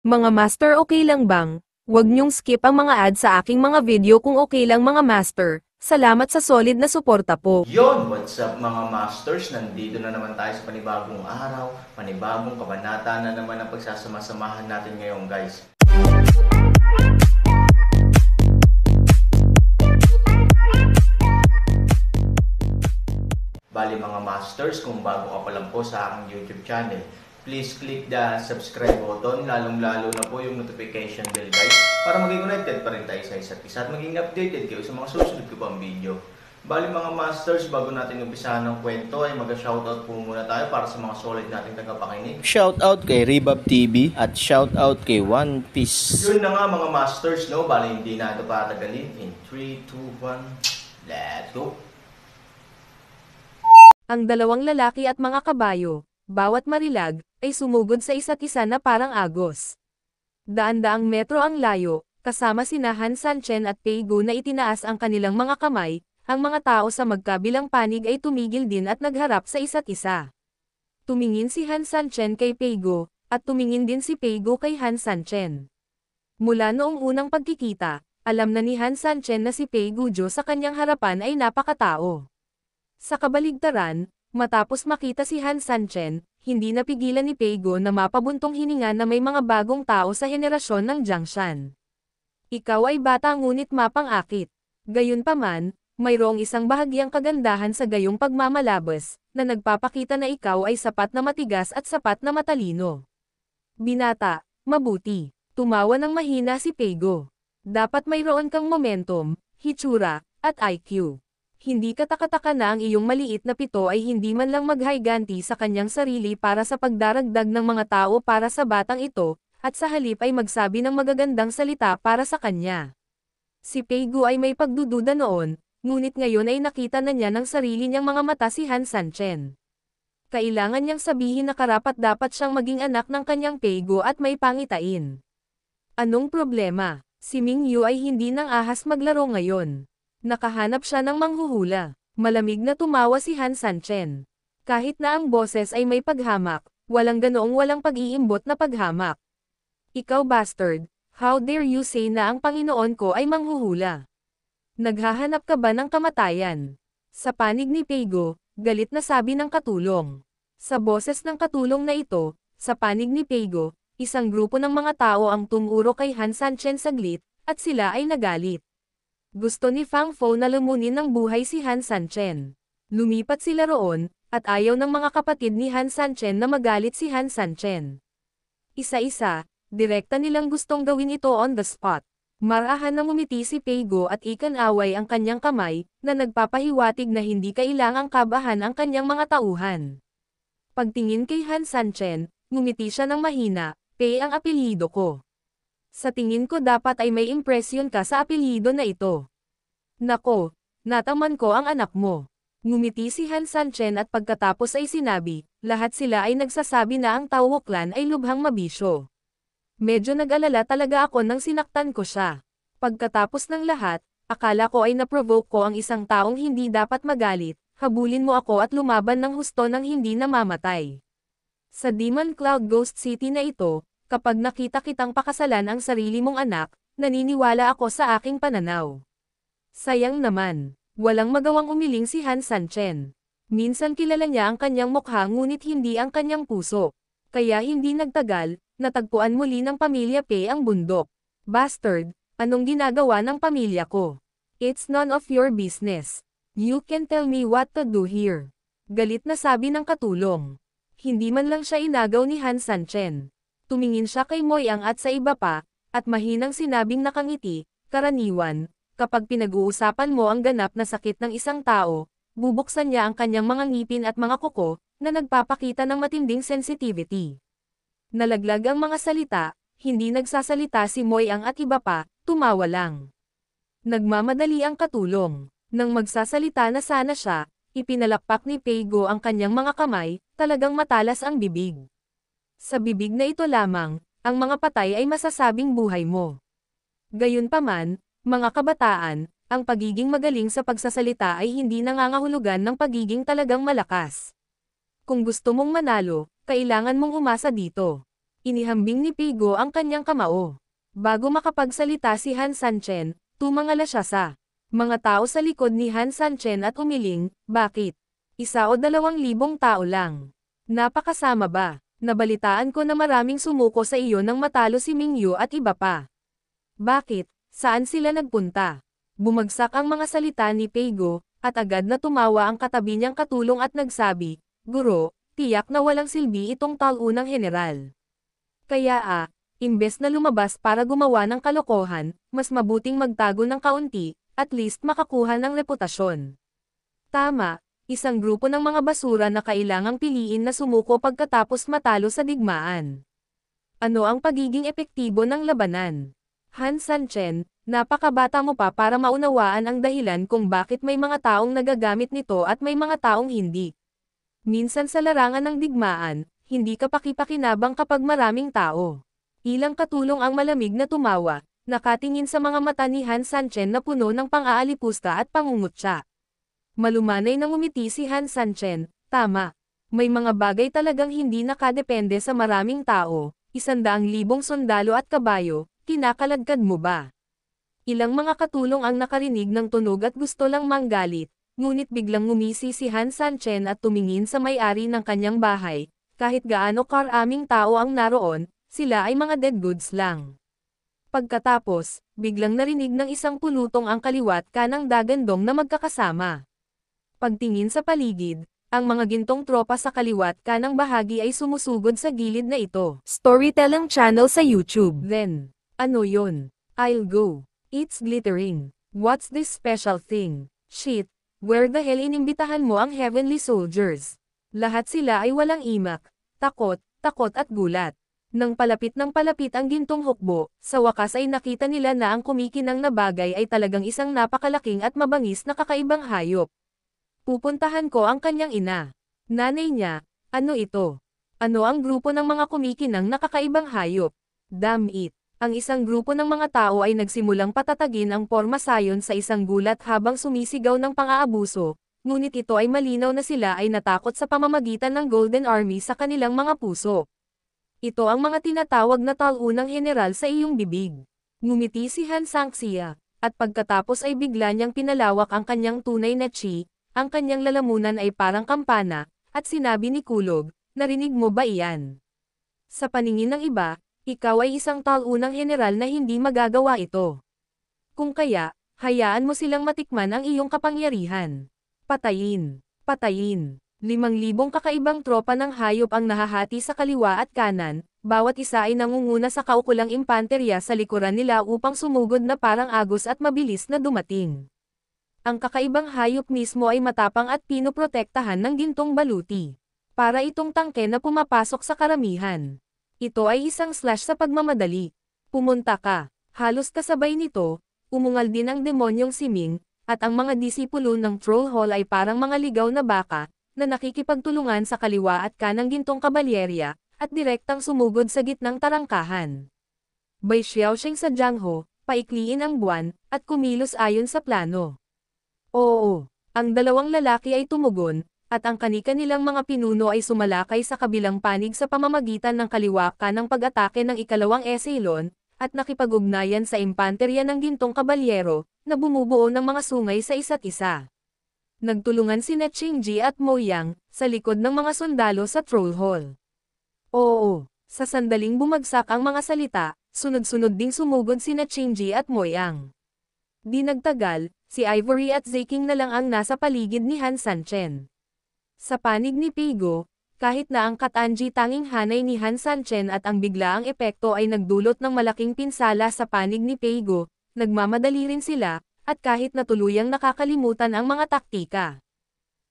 Mga master, okay lang bang? Huwag niyong skip ang mga ads sa aking mga video kung okay lang mga master. Salamat sa solid na suporta po. Yon, what's up mga masters? Nandito na naman tayo sa panibagong araw, panibagong kabanata na naman ang pagsasama-samahan natin ngayon guys. Bali mga masters, kung bago ka pa lang po sa aking YouTube channel, please click the subscribe button, lalong-lalo na po yung notification bell guys, para maging connected pa rin tayo sa isa't isa at maging updated kayo sa mga susunod ko pang video. Bali mga masters, bago natin umpisahan ng kwento ay mag-shoutout po muna tayo para sa mga solid nating tagapakinig. Shoutout kay Rebab TV at shoutout kay One Piece. Yun na nga mga masters, no? Bali hindi na ito patagalin. In 3, 2, 1, let's go! Ang dalawang lalaki at mga kabayo, bawat marilag, ay sumugod sa isa't isa na parang agos. Daan-daang metro ang layo, kasama sina Han Sanchen at Pei Gu na itinaas ang kanilang mga kamay, ang mga tao sa magkabilang panig ay tumigil din at nagharap sa isa't isa. Tumingin si Han Sanchen kay Pei Gu, at tumingin din si Pei Gu kay Han Sanchen. Mula noong unang pagkikita, alam na ni Han Sanchen na si Pei Gu sa kanyang harapan ay napakatao. Sa kabaligtaran, matapos makita si Han Sanchen, hindi napigilan ni Pei Gu na mapabuntong hininga na may mga bagong tao sa henerasyon ng Jiangshan. Ikaw ay bata ngunit mapang-akit. Gayunpaman, mayroong isang bahagyang kagandahan sa gayong pagmamalabas, na nagpapakita na ikaw ay sapat na matigas at sapat na matalino. Binata, mabuti. Tumawa ng mahina si Pei Gu. Dapat mayroon kang momentum, hitsura, at IQ. Hindi katakataka na ang iyong maliit na pito ay hindi man lang maghayganti sa kanyang sarili para sa pagdaragdag ng mga tao para sa batang ito, at sa halip ay magsabi ng magagandang salita para sa kanya. Si Pei Gu ay may pagdududa noon, ngunit ngayon ay nakita na niya ng sarili niyang mga mata si Han Sanchen. Kailangan niyang sabihin na karapat-dapat siyang maging anak ng kanyang Pei Gu at may pangitain. Anong problema? Si Ming Yu ay hindi nang ahas maglaro ngayon. Nakahanap siya ng manghuhula. Malamig na tumawa si Han Sanchen. Kahit na ang boses ay may paghamak, walang ganoong walang pag-iimbot na paghamak. Ikaw bastard, how dare you say na ang Panginoon ko ay manghuhula? Naghahanap ka ba ng kamatayan? Sa panig ni Pei Gu, galit na sabi ng katulong. Sa boses ng katulong na ito, sa panig ni Pei Gu, isang grupo ng mga tao ang tumuro kay Han Sanchen saglit, at sila ay nagalit. Gusto ni Fang Fo na lumunin ng buhay si Han Sanchen. Lumipat sila roon, at ayaw ng mga kapatid ni Han Sanchen na magalit si Han Sanchen. Isa-isa, direkta nilang gustong gawin ito on the spot. Marahan na ngumiti si Pei Gu at ikan-away ang kanyang kamay, na nagpapahiwatig na hindi kailangang kabahan ang kanyang mga tauhan. Pagtingin kay Han Sanchen, ngumiti siya ng mahina, Pei ang apelyido ko. Sa tingin ko dapat ay may impresyon ka sa apelyido na ito. Nako, nataman ko ang anak mo. Ngumiti si Han Sanchen at pagkatapos ay sinabi, lahat sila ay nagsasabi na ang Tao Clan ay lubhang mabisyo. Medyo nag-alala talaga ako nang sinaktan ko siya. Pagkatapos ng lahat, akala ko ay naprovoke ko ang isang taong hindi dapat magalit, habulin mo ako at lumaban ng husto ng hindi namamatay. Sa Demon Cloud Ghost City na ito, kapag nakita kitang pakasalan ang sarili mong anak, naniniwala ako sa aking pananaw. Sayang naman, walang magawang umiling si Han Sanchen. Minsan kilala niya ang kanyang mukha ngunit hindi ang kanyang puso. Kaya hindi nagtagal, natagpuan muli ng pamilya Pei ang bundok. Bastard, anong ginagawa ng pamilya ko? It's none of your business. You can tell me what to do here. Galit na sabi ng katulong. Hindi man lang siya inagaw ni Han Sanchen. Tumingin siya kay Moyang at sa iba pa, at mahinang sinabing nakangiti, karaniwan, kapag pinag-uusapan mo ang ganap na sakit ng isang tao, bubuksan niya ang kanyang mga ngipin at mga kuko, na nagpapakita ng matinding sensitivity. Nalaglag ang mga salita, hindi nagsasalita si Moyang at iba pa, tumawa lang. Nagmamadali ang katulong. Nang magsasalita na sana siya, ipinalakpak ni Pei Gu ang kanyang mga kamay, talagang matalas ang bibig. Sa bibig na ito lamang, ang mga patay ay masasabing buhay mo. Gayunpaman, mga kabataan, ang pagiging magaling sa pagsasalita ay hindi nangangahulugan ng pagiging talagang malakas. Kung gusto mong manalo, kailangan mong umasa dito. Inihambing ni Peigo ang kanyang kamao. Bago makapagsalita si Han Sanchen, tumangala siya sa mga tao sa likod ni Han Sanchen at umiling, bakit? 1 o 2,000 tao lang. Napakasama ba? Nabalitaan ko na maraming sumuko sa iyo nang matalo si Mingyu at iba pa. Bakit? Saan sila nagpunta? Bumagsak ang mga salita ni Peigo, at agad na tumawa ang katabi niyang katulong at nagsabi, Guro, tiyak na walang silbi itong talunang general. Kaya imbes na lumabas para gumawa ng kalokohan, mas mabuting magtago ng kaunti, at least makakuha ng reputasyon. Tama, isang grupo ng mga basura na kailangang piliin na sumuko pagkatapos matalo sa digmaan. Ano ang pagiging epektibo ng labanan? Han Sanchen, napakabata mo pa para maunawaan ang dahilan kung bakit may mga taong nagagamit nito at may mga taong hindi. Minsan sa larangan ng digmaan, hindi ka pakipakinabang kapag maraming tao. Ilang katulong ang malamig na tumawa, nakatingin sa mga mata ni Han Sanchen na puno ng pang-aalipusta at pangungutya. Malumanay nang umiti si Han Sanchen, tama. May mga bagay talagang hindi nakadepende sa maraming tao, 100,000 sundalo at kabayo, kinakaladkad mo ba? Ilang mga katulong ang nakarinig ng tunog at gusto lang manggalit, ngunit biglang ngumisi si Han Sanchen at tumingin sa may-ari ng kanyang bahay, kahit gaano karaming tao ang naroon, sila ay mga dead goods lang. Pagkatapos, biglang narinig ng isang pulutong ang kaliwat kanang dagandong na magkakasama. Pagtingin sa paligid, ang mga gintong tropa sa kaliwat kanang bahagi ay sumusugod sa gilid na ito. Storytelling channel sa YouTube. Then, ano yun? I'll go. It's glittering. What's this special thing? Shit, where the hell inimbitahan mo ang heavenly soldiers? Lahat sila ay walang imak, takot at gulat. Nang palapit ang gintong hukbo, sa wakas ay nakita nila na ang kumikinang na bagay ay talagang isang napakalaking at mabangis na kakaibang hayop. Pupuntahan ko ang kanyang ina. Nanay niya, ano ito? Ano ang grupo ng mga kumikinang na kakaibang hayop? Damn it. Ang isang grupo ng mga tao ay nagsimulang patatagin ang porma sayon sa isang gulat habang sumisigaw ng pang-aabuso, ngunit ito ay malinaw na sila ay natakot sa pamamagitan ng Golden Army sa kanilang mga puso. Ito ang mga tinatawag na talunang general sa iyong bibig. Ngumiti si Han Sanxia, at pagkatapos ay bigla niyang pinalawak ang kanyang tunay na chi, ang kanyang lalamunan ay parang kampana, at sinabi ni Kulog, narinig mo ba iyan? Sa paningin ng iba, ikaw ay isang talunang general na hindi magagawa ito. Kung kaya, hayaan mo silang matikman ang iyong kapangyarihan. Patayin. 5,000 kakaibang tropa ng hayop ang nahahati sa kaliwa at kanan, bawat isa ay nangunguna sa kaukulang impanterya sa likuran nila upang sumugod na parang agos at mabilis na dumating. Ang kakaibang hayop mismo ay matapang at pinoprotektahan ng gintong baluti. Para itong tangke na pumapasok sa karamihan. Ito ay isang slash sa pagmamadali. Pumunta ka. Halos kasabay nito, umungal din ang demonyong si Ming, at ang mga disipulo ng Troll Hall ay parang mga ligaw na baka, na nakikipagtulungan sa kaliwa at kanang gintong kabalyerya, at direktang sumugod sa gitnang tarangkahan. Bai Xiaosheng sa Jiangho, paikliin ang buwan, at kumilos ayon sa plano. Oo, ang dalawang lalaki ay tumugon, at ang kani-kanilang mga pinuno ay sumalakay sa kabilang panig sa pamamagitan ng kaliwa kanang pag-atake ng ikalawang eselon, at nakipag-ugnayan sa impanterya ng gintong kabalyero, na bumubuo ng mga sungay sa isa't isa. Nagtulungan sina Qingji at Mo Yang, sa likod ng mga sundalo sa Troll Hall. Oo, sa sandaling bumagsak ang mga salita, sunod-sunod ding sumugod sina Qingji at Mo Yang. Di nagtagal, si Ivory at Zeking na lang ang nasa paligid ni Han Sanchen. Sa panig ni Peigo, kahit na ang Katanji tanging hanay ni Han Sanchen at ang biglaang epekto ay nagdulot ng malaking pinsala sa panig ni Peigo, nagmamadali rin sila, at kahit na tuluyang nakakalimutan ang mga taktika.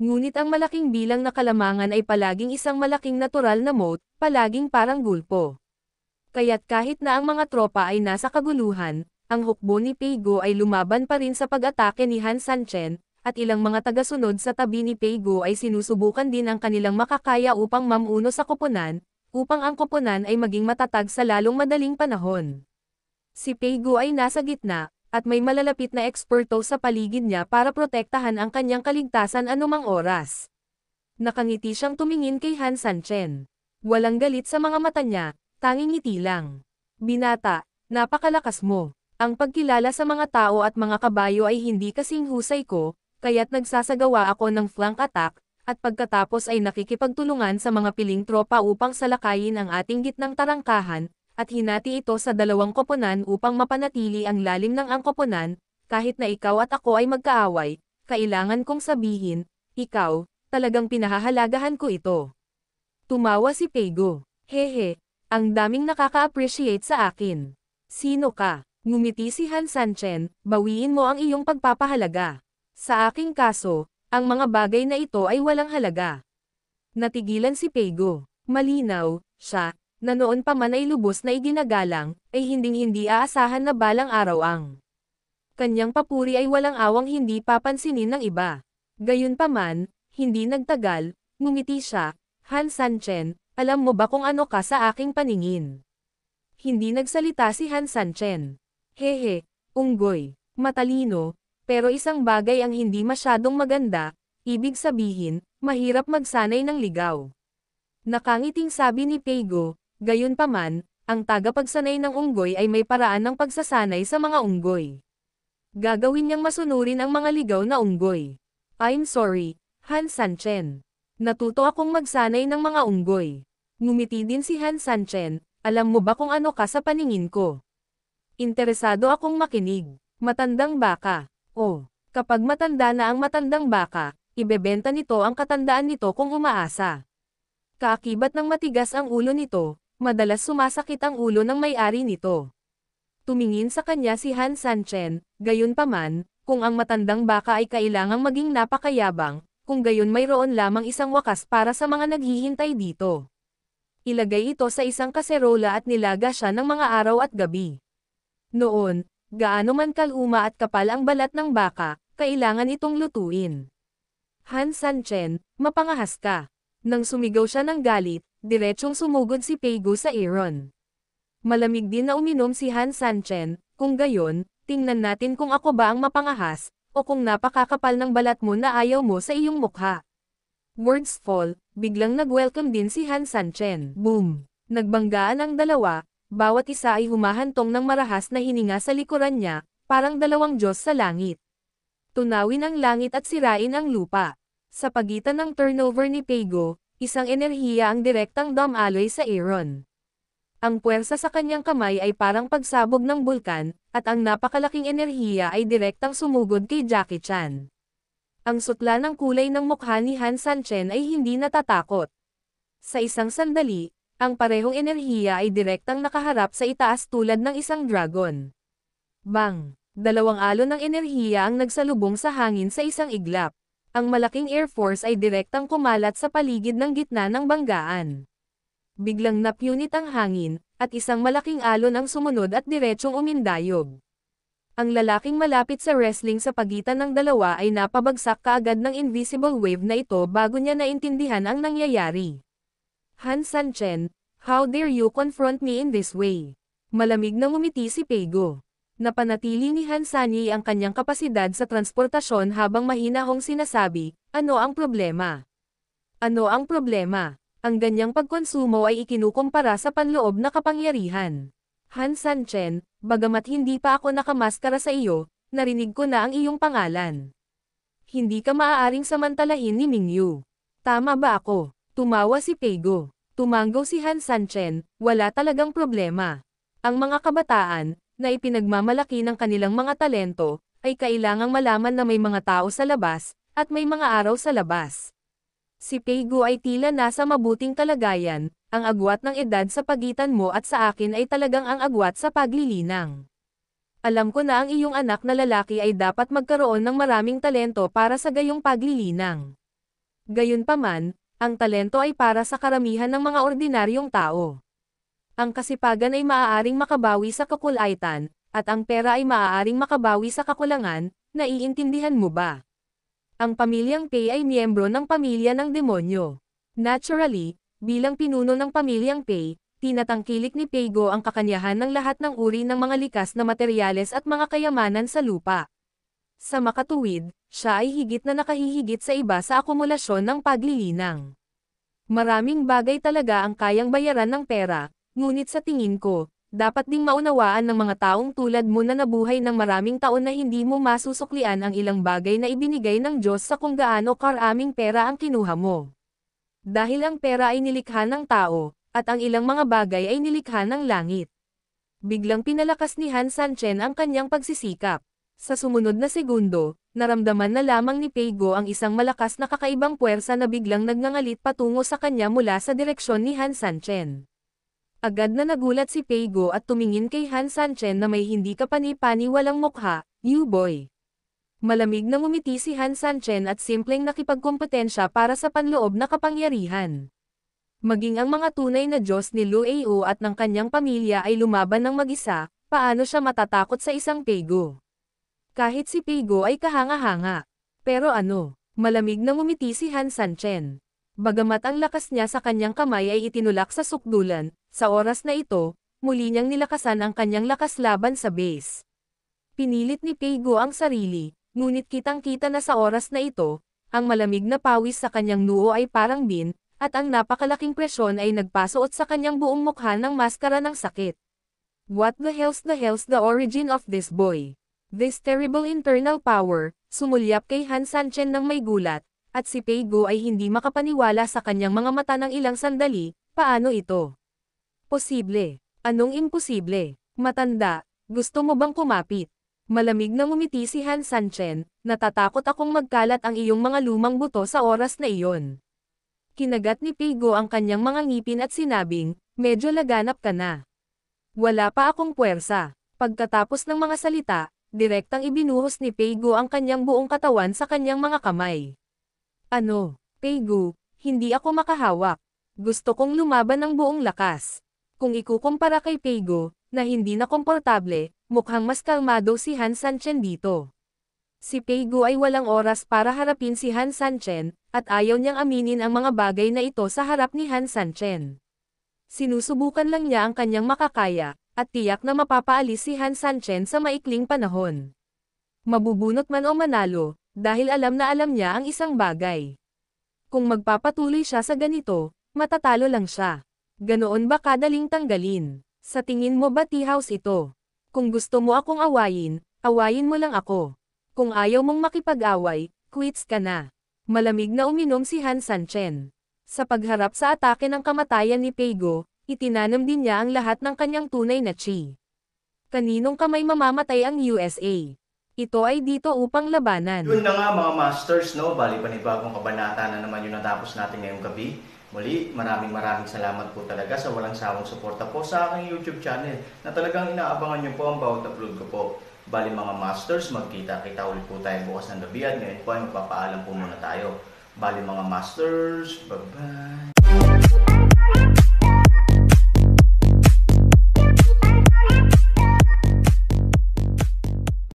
Ngunit ang malaking bilang na kalamangan ay palaging isang malaking natural na moat, palaging parang gulpo. Kaya't kahit na ang mga tropa ay nasa kaguluhan, ang hukbo ni Peigo ay lumaban pa rin sa pag-atake ni Han Sanchen, at ilang mga tagasunod sa tabi ni Peigo ay sinusubukan din ang kanilang makakaya upang mamuno sa koponan, upang ang koponan ay maging matatag sa lalong madaling panahon. Si Peigo ay nasa gitna, at may malalapit na eksperto sa paligid niya para protektahan ang kanyang kaligtasan anumang oras. Nakangiti siyang tumingin kay Han Sanchen. Walang galit sa mga mata niya, Tanging ngiti lang. Binata, napakalakas mo. Ang pagkilala sa mga tao at mga kabayo ay hindi kasing husay ko, kaya't nagsasagawa ako ng flank attack, at pagkatapos ay nakikipagtulungan sa mga piling tropa upang salakayin ang ating gitnang tarangkahan, at hinati ito sa dalawang koponan upang mapanatili ang lalim ng angkoponan. Kahit na ikaw at ako ay magkaaway, kailangan kong sabihin, ikaw, talagang pinahahalagahan ko ito. Tumawa si Peigo. Hehe, ang daming nakaka-appreciate sa akin. Sino ka? Ngumiti si Han Sanchen, bawiin mo ang iyong pagpapahalaga. Sa aking kaso, ang mga bagay na ito ay walang halaga. Natigilan si Peigo. Malinaw, siya, na noon pa man ay lubos na iginagalang, ay hinding-hindi aasahan na balang araw ang kanyang papuri ay walang awang hindi papansinin ng iba. Gayunpaman, hindi nagtagal, ngumiti siya. Han Sanchen, alam mo ba kung ano ka sa aking paningin? Hindi nagsalita si Han Sanchen. Hehe, unggoy, matalino, pero isang bagay ang hindi masyadong maganda, ibig sabihin, mahirap magsanay ng ligaw. Nakangiting sabi ni Peigo, gayunpaman, ang tagapagsanay ng unggoy ay may paraan ng pagsasanay sa mga unggoy. Gagawin niyang masunurin ang mga ligaw na unggoy. I'm sorry, Han Sanchen. Natuto akong magsanay ng mga unggoy. Ngumiti din si Han Sanchen, alam mo ba kung ano ka sa paningin ko? Interesado akong makinig. Matandang baka. Oh, kapag matanda na ang matandang baka, ibebenta nito ang katandaan nito kung umaasa. Kaakibat ng matigas ang ulo nito, madalas sumasakit ang ulo ng may-ari nito. Tumingin sa kanya si Han Sanchen, gayunpaman, kung ang matandang baka ay kailangang maging napakayabang, kung gayon mayroon lamang isang wakas para sa mga naghihintay dito. Ilagay ito sa isang kaserola at nilaga siya ng mga araw at gabi. Noon, gaano man kaluma at kapal ang balat ng baka, kailangan itong lutuin. Han Sanchen, mapangahas ka. Nang sumigaw siya ng galit, diretsyong sumugod si Peigo sa Aaron. Malamig din na uminom si Han Sanchen, kung gayon, tingnan natin kung ako ba ang mapangahas, o kung napakakapal ng balat mo na ayaw mo sa iyong mukha. Words fall, biglang nag-welcome din si Han Sanchen. Boom! Nagbanggaan ang dalawa, bawat isa ay humahantong ng marahas na hininga sa likuran niya, parang dalawang Diyos sa langit. Tunawin ang langit at sirain ang lupa. Sa pagitan ng turnover ni Peigo, isang enerhiya ang direktang dumaloy sa Aaron. Ang puwersa sa kanyang kamay ay parang pagsabog ng bulkan, at ang napakalaking enerhiya ay direktang sumugod kay Jackie Chan. Ang sutla ng kulay ng mukha ni Han Sanchen ay hindi natatakot. Sa isang sandali, ang parehong enerhiya ay direktang nakaharap sa itaas tulad ng isang dragon. Bang! Dalawang alon ng enerhiya ang nagsalubong sa hangin sa isang iglap. Ang malaking Air Force ay direktang kumalat sa paligid ng gitna ng banggaan. Biglang napunit ang hangin, at isang malaking alon ang sumunod at diretsyong umindayog. Ang lalaking malapit sa wrestling sa pagitan ng dalawa ay napabagsak kaagad ng invisible wave na ito bago niya naintindihan ang nangyayari. Han Sanchen, how dare you confront me in this way? Malamig na ngumiti si Peigo. Napanatili ni Han Sanyi ang kanyang kapasidad sa transportasyon habang mahinahong sinasabi, ano ang problema? Ano ang problema? Ang ganyang pagkonsumo ay ikinukumpara sa panloob na kapangyarihan. Han Sanchen, bagamat hindi pa ako nakamaskara sa iyo, narinig ko na ang iyong pangalan. Hindi ka maaaring samantalahin ni Mingyu. Tama ba ako? Tumawa si Peigo. Tumanggaw si Han Sanchen, wala talagang problema. Ang mga kabataan, na ipinagmamalaki ng kanilang mga talento, ay kailangang malaman na may mga tao sa labas, at may mga araw sa labas. Si Peigo ay tila nasa mabuting kalagayan, ang agwat ng edad sa pagitan mo at sa akin ay talagang ang agwat sa paglilinang. Alam ko na ang iyong anak na lalaki ay dapat magkaroon ng maraming talento para sa gayong paglilinang. Gayunpaman, ang talento ay para sa karamihan ng mga ordinaryong tao. Ang kasipagan ay maaaring makabawi sa kakulaitan, at ang pera ay maaaring makabawi sa kakulangan, naiintindihan mo ba? Ang pamilyang Pei ay miyembro ng pamilya ng demonyo. Naturally, bilang pinuno ng pamilyang Pei, tinatangkilik ni Peigo ang kakanyahan ng lahat ng uri ng mga likas na materyales at mga kayamanan sa lupa. Sa makatuwid, siya ay higit na nakahihigit sa iba sa akumulasyon ng paglilinang. Maraming bagay talaga ang kayang bayaran ng pera, Ngunit sa tingin ko, dapat ding maunawaan ng mga taong tulad mo na nabuhay ng maraming taon na hindi mo masusuklian ang ilang bagay na ibinigay ng Diyos sa kung gaano karaming pera ang kinuha mo. Dahil ang pera ay nilikha ng tao, at ang ilang mga bagay ay nilikha ng langit. Biglang pinalakas ni Han Sanchen ang kanyang pagsisikap. Sa sumunod na segundo, naramdaman na lamang ni Peigo ang isang malakas na kakaibang puwersa na biglang nagngangalit patungo sa kanya mula sa direksyon ni Han Sanchen. Agad na nagulat si Peigo at tumingin kay Han Sanchen na may hindi kapani-paniwalang mukha, "You boy." Malamig na ngumiti si Han Sanchen at simpleng nakipagkompetensya para sa panloob na kapangyarihan. Maging ang mga tunay na Diyos ni Lu Ao at ng kanyang pamilya ay lumaban ng mag-isa, paano siya matatakot sa isang Peigo? Kahit si Peigo ay kahanga-hanga. Pero ano, malamig na ngumiti si Han Sanchen. Bagamat ang lakas niya sa kanyang kamay ay itinulak sa sukdulan, sa oras na ito, muli niyang nilakasan ang kanyang lakas laban sa base. Pinilit ni Peigo ang sarili, ngunit kitang-kita na sa oras na ito, ang malamig na pawis sa kanyang noo ay parang bin, at ang napakalaking presyon ay nagpasuot sa kanyang buong mukha ng maskara ng sakit. What the hell's the origin of this boy? This terrible internal power, sumulyap kay Han Sanchen ng may gulat, at si Peigo ay hindi makapaniwala sa kanyang mga mata ng ilang sandali, paano ito? Posible. Anong imposible? Matanda, gusto mo bang kumapit? Malamig na ngumiti si Han Sanchen, natatakot akong magkalat ang iyong mga lumang buto sa oras na iyon. Kinagat ni Peigo ang kanyang mga ngipin at sinabing, medyo laganap ka na. Wala pa akong puwersa. Pagkatapos ng mga salita, direktang ibinuhos ni Peigo ang kanyang buong katawan sa kanyang mga kamay. Ano, Peigo, hindi ako makahawak. Gusto kong lumaban ng buong lakas. Kung ikukumpara kay Peigo, na hindi na komportable, mukhang mas kalmado si Han Sanchen dito. Si Peigo ay walang oras para harapin si Han Sanchen, at ayaw niyang aminin ang mga bagay na ito sa harap ni Han Sanchen. Sinusubukan lang niya ang kanyang makakaya, at tiyak na mapapaalis si Han Sanchen sa maikling panahon. Mabubunot man o manalo, dahil alam na alam niya ang isang bagay. Kung magpapatuloy siya sa ganito, matatalo lang siya. Ganoon ba kadaling tanggalin? Sa tingin mo ba tea house ito? Kung gusto mo akong awayin, awayin mo lang ako. Kung ayaw mong makipag-away, quits ka na. Malamig na uminom si Han Sanchen. Sa pagharap sa atake ng kamatayan ni Peigo, itinanam din niya ang lahat ng kanyang tunay na chi. Kaninong kamay mamamatay ang USA? Ito ay dito upang labanan. Yun na nga mga masters, no? Bali panibagong kabanata na naman yung natapos natin ngayong gabi. Muli, maraming salamat po talaga sa walang sawang suporta po sa aking YouTube channel na talagang inaabangan nyo po ang bawat upload ko po. Bali mga masters, magkita-kita ulit po tayo bukas ng gabi at ngayon po ay magpapaalam po muna tayo. Bali mga masters, bye-bye!